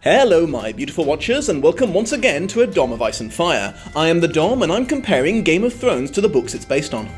Hello my beautiful watchers, and welcome once again to A Dom of Ice and Fire. I am the Dom, and I'm comparing Game of Thrones to the books it's based on.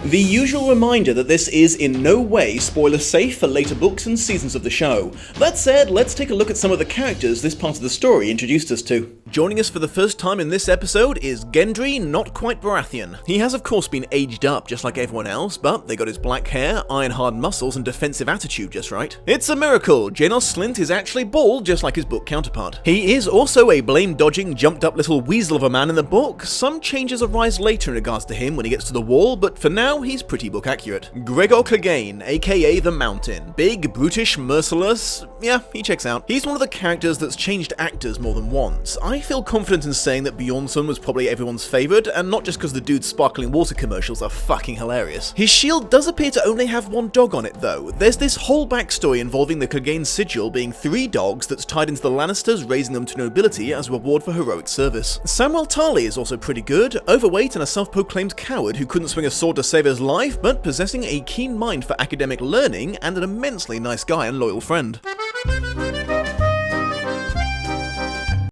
The usual reminder that this is in no way spoiler safe for later books and seasons of the show. That said, let's take a look at some of the characters this part of the story introduced us to. Joining us for the first time in this episode is Gendry, not quite Baratheon. He has of course been aged up just like everyone else, but they got his black hair, iron-hard muscles and defensive attitude just right. It's a miracle, Janos Slynt is actually bald just like his book counterpart. He is also a blame-dodging, jumped-up little weasel of a man in the book. Some changes arise later in regards to him when he gets to the wall, but for now he's pretty book accurate. Gregor Clegane, aka the Mountain. Big, brutish, merciless, yeah, he checks out. He's one of the characters that's changed actors more than once. I feel confident in saying that Bjornsson was probably everyone's favourite, and not just because the dude's sparkling water commercials are fucking hilarious. His shield does appear to only have one dog on it though. There's this whole backstory involving the Clegane sigil being 3 dogs that's tied into the Lannisters, raising them to nobility as a reward for heroic service. Samwell Tarly is also pretty good, overweight and a self-proclaimed coward who couldn't swing a sword to save his life, but possessing a keen mind for academic learning and an immensely nice guy and loyal friend.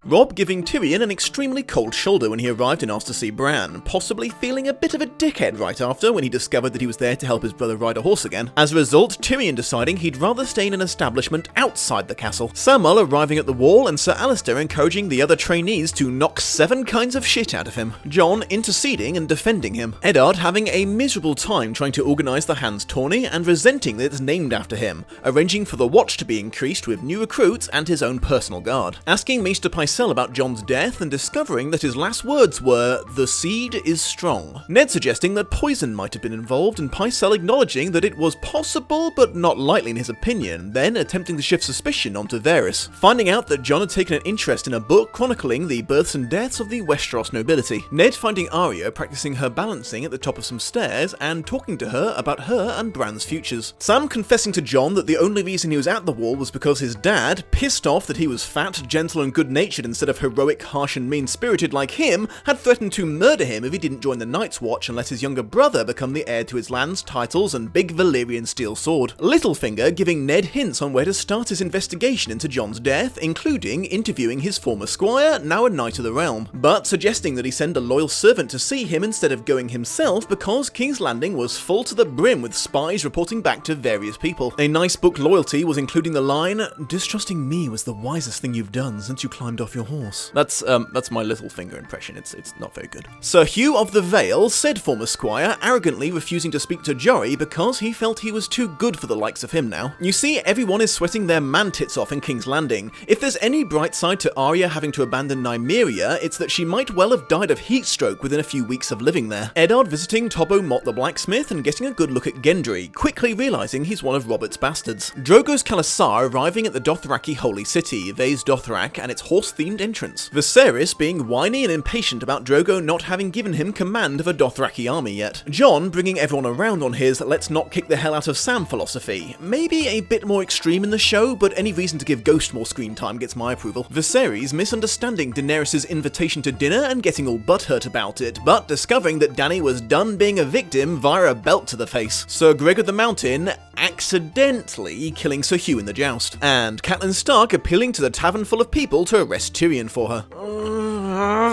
Robb giving Tyrion an extremely cold shoulder when he arrived and asked to see Bran, possibly feeling a bit of a dickhead right after when he discovered that he was there to help his brother ride a horse again. As a result, Tyrion deciding he'd rather stay in an establishment outside the castle. Samwell arriving at the wall and Sir Alistair encouraging the other trainees to knock 7 kinds of shit out of him. Jon interceding and defending him. Eddard having a miserable time trying to organise the Hands tourney and resenting that it's named after him, arranging for the watch to be increased with new recruits and his own personal guard. Asking Maester Pycelle about Jon's death and discovering that his last words were, "The seed is strong." Ned suggesting that poison might have been involved and Pycelle acknowledging that it was possible but not likely in his opinion, then attempting to shift suspicion onto Varys. Finding out that Jon had taken an interest in a book chronicling the births and deaths of the Westeros nobility. Ned finding Arya practicing her balancing at the top of some stairs and talking to her about her and Bran's futures. Sam confessing to Jon that the only reason he was at the wall was because his dad, pissed off that he was fat, gentle and good-natured instead of heroic, harsh and mean-spirited like him, had threatened to murder him if he didn't join the Night's Watch and let his younger brother become the heir to his lands, titles and big Valyrian steel sword. Littlefinger giving Ned hints on where to start his investigation into Jon's death, including interviewing his former squire, now a Knight of the Realm, but suggesting that he send a loyal servant to see him instead of going himself because King's Landing was full to the brim with spies reporting back to various people. A nice book loyalty was including the line, "Distrusting me was the wisest thing you've done since you climbed off your horse." That's my Littlefinger impression, it's not very good. Sir Hugh of the Vale, said former squire, arrogantly refusing to speak to Jory because he felt he was too good for the likes of him now. You see, everyone is sweating their man-tits off in King's Landing. If there's any bright side to Arya having to abandon Nymeria, it's that she might well have died of heat stroke within a few weeks of living there. Eddard visiting Tobbo Mott the blacksmith and getting a good look at Gendry, quickly realising he's one of Robert's bastards. Drogo's Khalasar arriving at the Dothraki holy city, Vase Dothrak and its horse-themed entrance. Viserys being whiny and impatient about Drogo not having given him command of a Dothraki army yet. Jon bringing everyone around on his "let's not kick the hell out of Sam" philosophy. Maybe a bit more extreme in the show, but any reason to give Ghost more screen time gets my approval. Viserys misunderstanding Daenerys' invitation to dinner and getting all butthurt about it, but discovering that Dany was done being a victim via a belt to the face. Sir Gregor the Mountain accidentally killing Sir Hugh in the joust. And Catelyn Stark appealing to the tavern full of people to arrest Tyrion for her.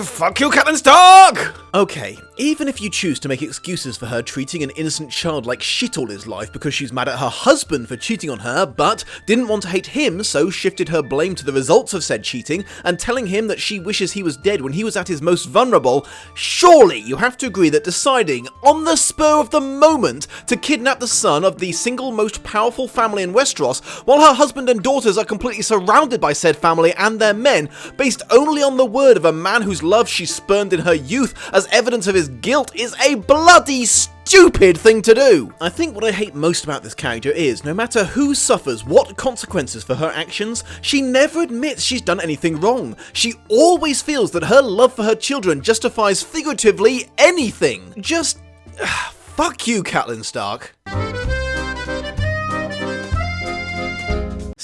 Fuck you, Catelyn Stark! Okay, even if you choose to make excuses for her treating an innocent child like shit all his life because she's mad at her husband for cheating on her, but didn't want to hate him, so shifted her blame to the results of said cheating, and telling him that she wishes he was dead when he was at his most vulnerable, surely you have to agree that deciding, on the spur of the moment, to kidnap the son of the single most powerful family in Westeros, while her husband and daughters are completely surrounded by said family and their men, based only on the word of a man whose love she spurned in her youth as evidence of his guilt, is a bloody stupid thing to do. I think what I hate most about this character is, no matter who suffers what consequences for her actions, she never admits she's done anything wrong. She always feels that her love for her children justifies figuratively anything. Just fuck you, Catelyn Stark.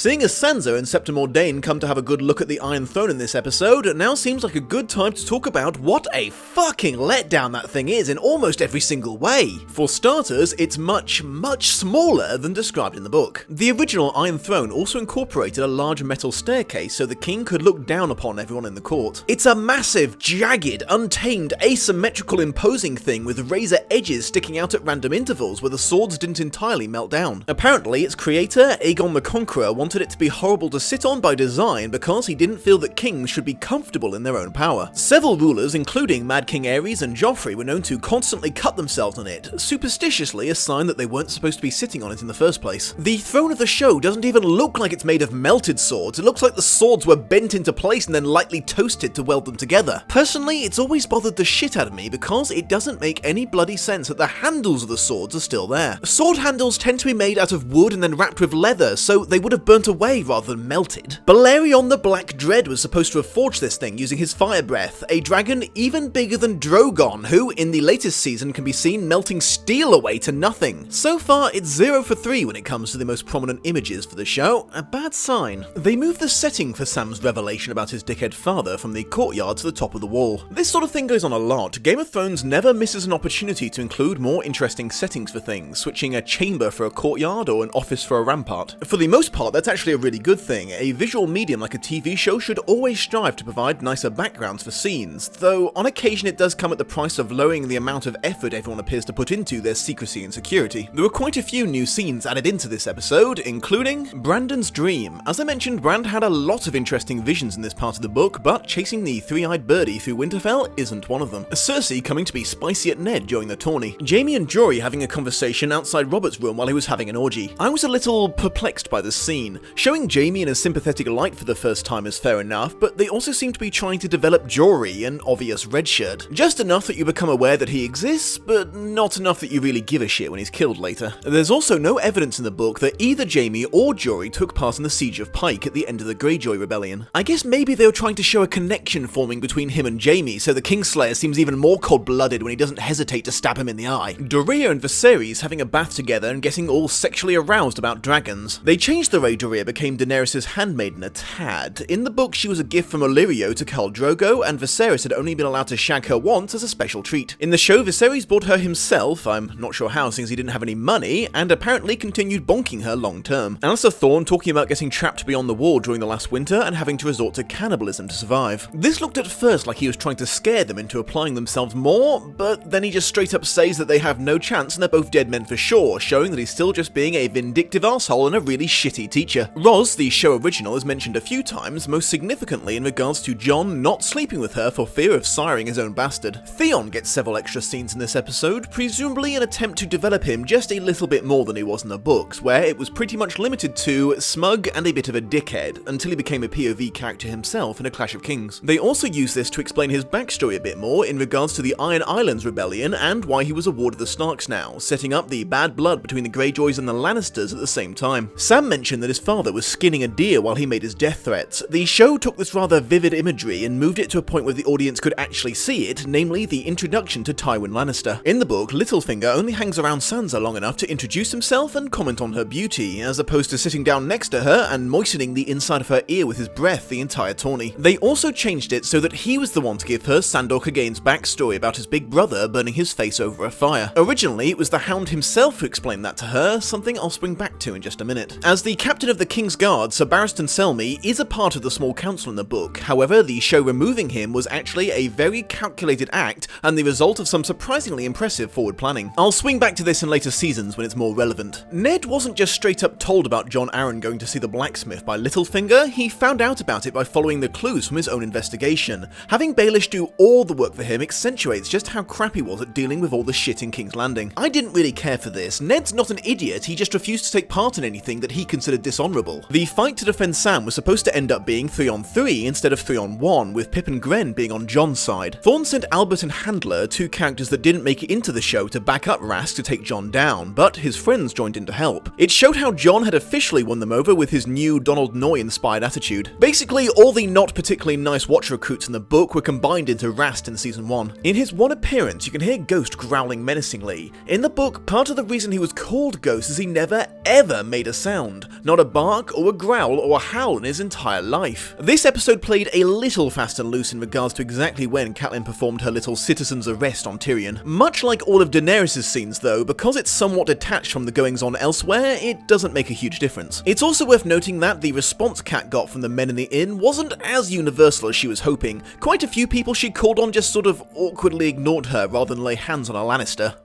Seeing as Sansa and Septa Mordane come to have a good look at the Iron Throne in this episode, it now seems like a good time to talk about what a fucking letdown that thing is in almost every single way. For starters, it's much smaller than described in the book. The original Iron Throne also incorporated a large metal staircase so the king could look down upon everyone in the court. It's a massive, jagged, untamed, asymmetrical, imposing thing with razor edges sticking out at random intervals where the swords didn't entirely melt down. Apparently, its creator, Aegon the Conqueror, wanted it to be horrible to sit on by design because he didn't feel that kings should be comfortable in their own power. Several rulers, including Mad King Aerys and Joffrey, were known to constantly cut themselves on it, superstitiously a sign that they weren't supposed to be sitting on it in the first place. The throne of the show doesn't even look like it's made of melted swords, it looks like the swords were bent into place and then lightly toasted to weld them together. Personally, it's always bothered the shit out of me because it doesn't make any bloody sense that the handles of the swords are still there. Sword handles tend to be made out of wood and then wrapped with leather, so they would have burnt away rather than melted. Balerion the Black Dread was supposed to have forged this thing using his fire breath, a dragon even bigger than Drogon, who in the latest season can be seen melting steel away to nothing. So far, it's 0 for 3 when it comes to the most prominent images for the show, a bad sign. They moved the setting for Sam's revelation about his dickhead father from the courtyard to the top of the wall. This sort of thing goes on a lot. Game of Thrones never misses an opportunity to include more interesting settings for things, switching a chamber for a courtyard or an office for a rampart. For the most part, that's actually a really good thing. A visual medium like a TV show should always strive to provide nicer backgrounds for scenes, though on occasion it does come at the price of lowering the amount of effort everyone appears to put into their secrecy and security. There were quite a few new scenes added into this episode, including Brandon's dream. As I mentioned, Brand had a lot of interesting visions in this part of the book, but chasing the three-eyed birdie through Winterfell isn't one of them. Cersei coming to be spicy at Ned during the tourney. Jaime and Jory having a conversation outside Robert's room while he was having an orgy. I was a little perplexed by this scene. Showing Jaime in a sympathetic light for the first time is fair enough, but they also seem to be trying to develop Jory, an obvious redshirt. Just enough that you become aware that he exists, but not enough that you really give a shit when he's killed later. There's also no evidence in the book that either Jaime or Jory took part in the Siege of Pike at the end of the Greyjoy Rebellion. I guess maybe they were trying to show a connection forming between him and Jaime, so the Kingslayer seems even more cold-blooded when he doesn't hesitate to stab him in the eye. Doreah and Viserys having a bath together and getting all sexually aroused about dragons. They changed the way Doreah became Daenerys' handmaiden a tad. In the book, she was a gift from Illyrio to Khal Drogo, and Viserys had only been allowed to shag her once as a special treat. In the show, Viserys bought her himself, I'm not sure how since he didn't have any money, and apparently continued bonking her long term. Alistair Thorne talking about getting trapped beyond the wall during the last winter and having to resort to cannibalism to survive. This looked at first like he was trying to scare them into applying themselves more, but then he just straight up says that they have no chance and they're both dead men for sure, showing that he's still just being a vindictive arsehole and a really shitty teacher. Ros, the show original, is mentioned a few times, most significantly in regards to Jon not sleeping with her for fear of siring his own bastard. Theon gets several extra scenes in this episode, presumably an attempt to develop him just a little bit more than he was in the books, where it was pretty much limited to smug and a bit of a dickhead, until he became a POV character himself in A Clash of Kings. They also use this to explain his backstory a bit more in regards to the Iron Islands Rebellion and why he was a ward of the Starks now, setting up the bad blood between the Greyjoys and the Lannisters at the same time. Sam mentioned that his father was skinning a deer while he made his death threats. The show took this rather vivid imagery and moved it to a point where the audience could actually see it, namely the introduction to Tywin Lannister. In the book, Littlefinger only hangs around Sansa long enough to introduce himself and comment on her beauty, as opposed to sitting down next to her and moistening the inside of her ear with his breath the entire tourney. They also changed it so that he was the one to give her Sandor Clegane's backstory about his big brother burning his face over a fire. Originally, it was the Hound himself who explained that to her, something I'll swing back to in just a minute. As the captain of the King's Guard, Sir Barristan Selmy is a part of the small council in the book. However, the show removing him was actually a very calculated act and the result of some surprisingly impressive forward planning. I'll swing back to this in later seasons when it's more relevant. Ned wasn't just straight up told about Jon Arryn going to see the blacksmith by Littlefinger, he found out about it by following the clues from his own investigation. Having Baelish do all the work for him accentuates just how crap he was at dealing with all the shit in King's Landing. I didn't really care for this. Ned's not an idiot, he just refused to take part in anything that he considered dishonourable. The fight to defend Sam was supposed to end up being 3-on-3 instead of 3-on-1, with Pip and Gren being on Jon's side. Thorne sent Albert and Handler, two characters that didn't make it into the show, to back up Rask to take Jon down, but his friends joined in to help. It showed how Jon had officially won them over with his new Donald Noy-inspired attitude. Basically, all the not particularly nice watch recruits in the book were combined into Rast in Season 1. In his one appearance, you can hear Ghost growling menacingly. In the book, part of the reason he was called Ghost is he never ever made a sound. Not a bark or a growl or a howl in his entire life. This episode played a little fast and loose in regards to exactly when Catelyn performed her little citizen's arrest on Tyrion. Much like all of Daenerys' scenes though, because it's somewhat detached from the goings-on elsewhere, it doesn't make a huge difference. It's also worth noting that the response Cat got from the men in the inn wasn't as universal as she was hoping. Quite a few people she called on just sort of awkwardly ignored her rather than lay hands on a Lannister.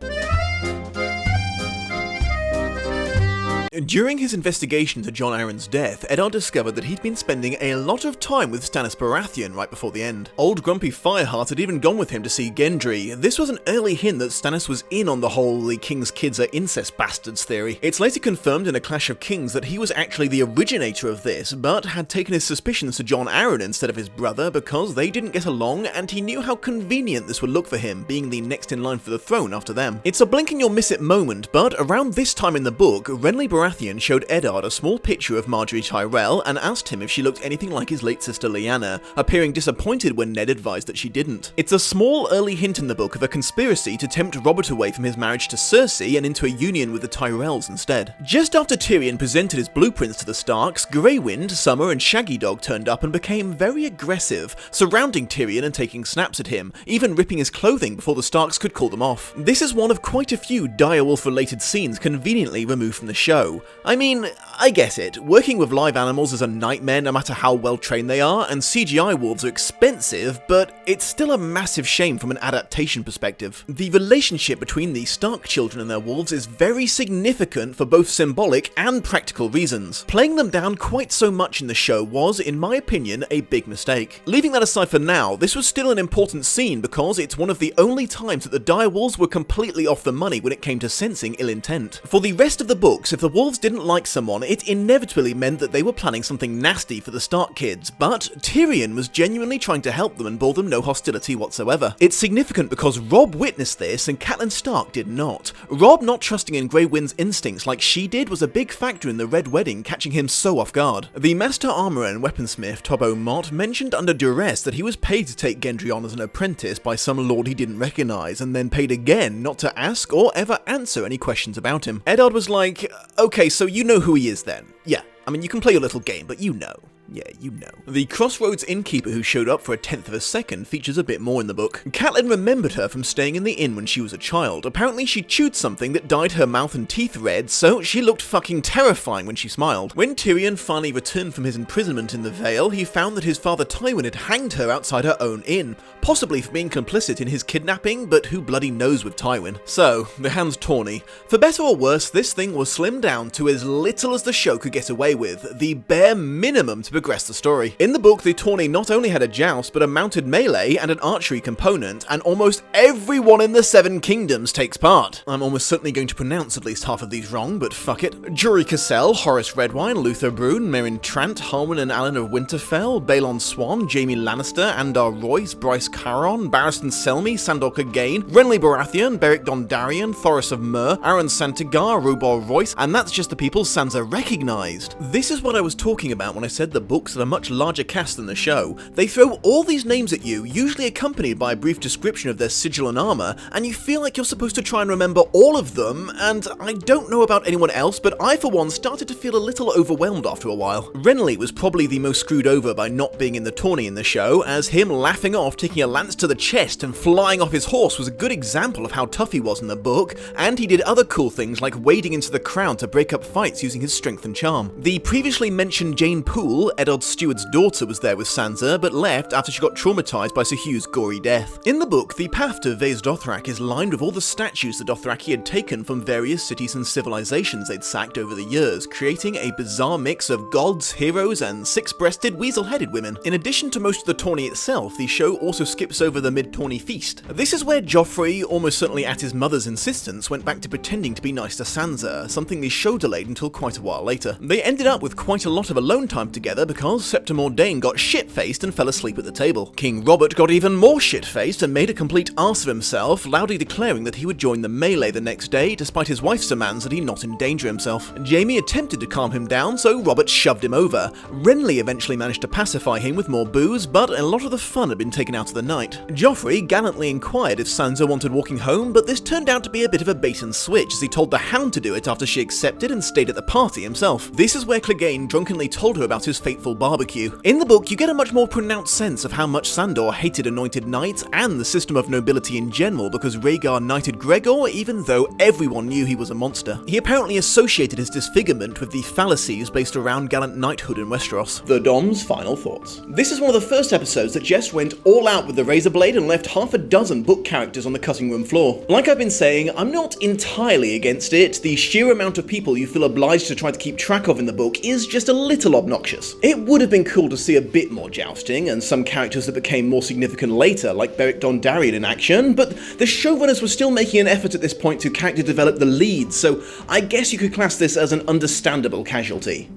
During his investigation into Jon Arryn's death, Eddard discovered that he'd been spending a lot of time with Stannis Baratheon right before the end. Old Grumpy Fireheart had even gone with him to see Gendry. This was an early hint that Stannis was in on the whole "the King's kids are incest bastards" theory. It's later confirmed in A Clash of Kings that he was actually the originator of this, but had taken his suspicions to Jon Arryn instead of his brother because they didn't get along and he knew how convenient this would look for him, being the next in line for the throne after them. It's a blink and you'll miss it moment, but around this time in the book, Renly Baratheon showed Eddard a small picture of Margaery Tyrell and asked him if she looked anything like his late sister Lyanna, appearing disappointed when Ned advised that she didn't. It's a small early hint in the book of a conspiracy to tempt Robert away from his marriage to Cersei and into a union with the Tyrells instead. Just after Tyrion presented his blueprints to the Starks, Grey Wind, Summer and Shaggy Dog turned up and became very aggressive, surrounding Tyrion and taking snaps at him, even ripping his clothing before the Starks could call them off. This is one of quite a few direwolf related scenes conveniently removed from the show. I mean, I get it, working with live animals is a nightmare no matter how well trained they are, and CGI wolves are expensive, but it's still a massive shame from an adaptation perspective. The relationship between the Stark children and their wolves is very significant for both symbolic and practical reasons. Playing them down quite so much in the show was, in my opinion, a big mistake. Leaving that aside for now, this was still an important scene because it's one of the only times that the direwolves were completely off the money when it came to sensing ill intent. For the rest of the books, if the wolves didn't like someone, it inevitably meant that they were planning something nasty for the Stark kids, but Tyrion was genuinely trying to help them and bore them no hostility whatsoever. It's significant because Robb witnessed this and Catelyn Stark did not. Robb not trusting in Grey Wind's instincts like she did was a big factor in the Red Wedding catching him so off guard. The Master Armourer and Weaponsmith, Tobbo Mott, mentioned under duress that he was paid to take Gendry on as an apprentice by some lord he didn't recognise, and then paid again not to ask or ever answer any questions about him. Eddard was like, okay, so you know who he is then. Yeah, I mean, you can play your little game, but you know. Yeah, you know. The Crossroads innkeeper who showed up for a tenth of a second features a bit more in the book. Catelyn remembered her from staying in the inn when she was a child. Apparently she chewed something that dyed her mouth and teeth red, so she looked fucking terrifying when she smiled. When Tyrion finally returned from his imprisonment in the Vale, he found that his father Tywin had hanged her outside her own inn, possibly for being complicit in his kidnapping, but who bloody knows with Tywin. So, the hand's tawny. For better or worse, this thing was slimmed down to as little as the show could get away with, the bare minimum to progress the story. In the book, the tourney not only had a joust, but a mounted melee and an archery component, and almost everyone in the Seven Kingdoms takes part. I'm almost certainly going to pronounce at least half of these wrong, but fuck it. Jory Cassell, Horace Redwine, Luther Brune, Meryn Trant, Harwin and Alan of Winterfell, Balon Swan, Jaime Lannister, Andar Royce, Bryce Caron, Barristan Selmy, Sandor Clegane, Renly Baratheon, Beric Dondarrion, Thoros of Myr, Aaron Santigar, Rubor Royce, and that's just the people Sansa recognised. This is what I was talking about when I said the books are a much larger cast than the show. They throw all these names at you, usually accompanied by a brief description of their sigil and armour, and you feel like you're supposed to try and remember all of them, and I don't know about anyone else, but I for one started to feel a little overwhelmed after a while. Renly was probably the most screwed over by not being in the tourney in the show, as him laughing off, taking a lance to the chest and flying off his horse was a good example of how tough he was in the book, and he did other cool things like wading into the crowd to break up fights using his strength and charm. The previously mentioned Jane Poole, Eddard's steward's daughter, was there with Sansa, but left after she got traumatized by Sir Hugh's gory death. In the book, the path to Vaes Dothrak is lined with all the statues the Dothraki had taken from various cities and civilizations they'd sacked over the years, creating a bizarre mix of gods, heroes, and six-breasted, weasel-headed women. In addition to most of the tourney itself, the show also skips over the mid-tourney feast. This is where Joffrey, almost certainly at his mother's insistence, went back to pretending to be nice to Sansa, something the show delayed until quite a while later. They ended up with quite a lot of alone time together because Septim Dane got shit-faced and fell asleep at the table. King Robert got even more shit-faced and made a complete arse of himself, loudly declaring that he would join the melee the next day despite his wife's demands that he not endanger himself. Jaime attempted to calm him down, so Robert shoved him over. Renly eventually managed to pacify him with more booze, but a lot of the fun had been taken out of the night. Joffrey gallantly inquired if Sansa wanted walking home, but this turned out to be a bit of a bait and switch as he told the Hound to do it after she accepted and stayed at the party himself. This is where Clegane drunkenly told her about his fateful barbecue. In the book, you get a much more pronounced sense of how much Sandor hated anointed knights and the system of nobility in general because Rhaegar knighted Gregor even though everyone knew he was a monster. He apparently associated his disfigurement with the fallacies based around gallant knighthood in Westeros. The Dom's final thoughts. This is one of the first episodes that just went all out with the razor blade and left half a dozen book characters on the cutting room floor. Like I've been saying, I'm not entirely against it. The sheer amount of people you feel obliged to try to keep track of in the book is just a little obnoxious. It would have been cool to see a bit more jousting and some characters that became more significant later, like Beric Dondarrion in action, but the showrunners were still making an effort at this point to character develop the leads, so I guess you could class this as an understandable casualty.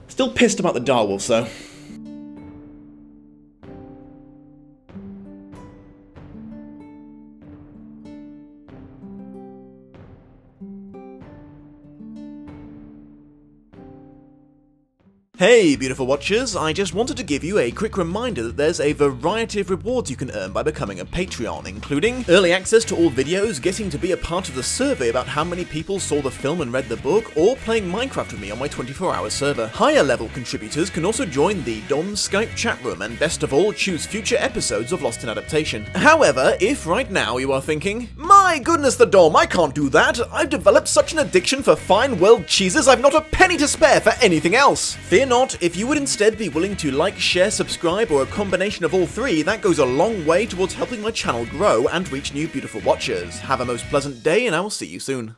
Still pissed about the direwolves though. Hey beautiful watchers, I just wanted to give you a quick reminder that there's a variety of rewards you can earn by becoming a Patreon, including early access to all videos, getting to be a part of the survey about how many people saw the film and read the book, or playing Minecraft with me on my 24-hour server. Higher level contributors can also join the Dom's Skype chat room and best of all choose future episodes of Lost in Adaptation. However, if right now you are thinking, my goodness the Dom, I can't do that, I've developed such an addiction for fine world cheeses I've not a penny to spare for anything else. Fear not, if you would instead be willing to like, share, subscribe, or a combination of all three, that goes a long way towards helping my channel grow and reach new beautiful watchers. Have a most pleasant day and I will see you soon.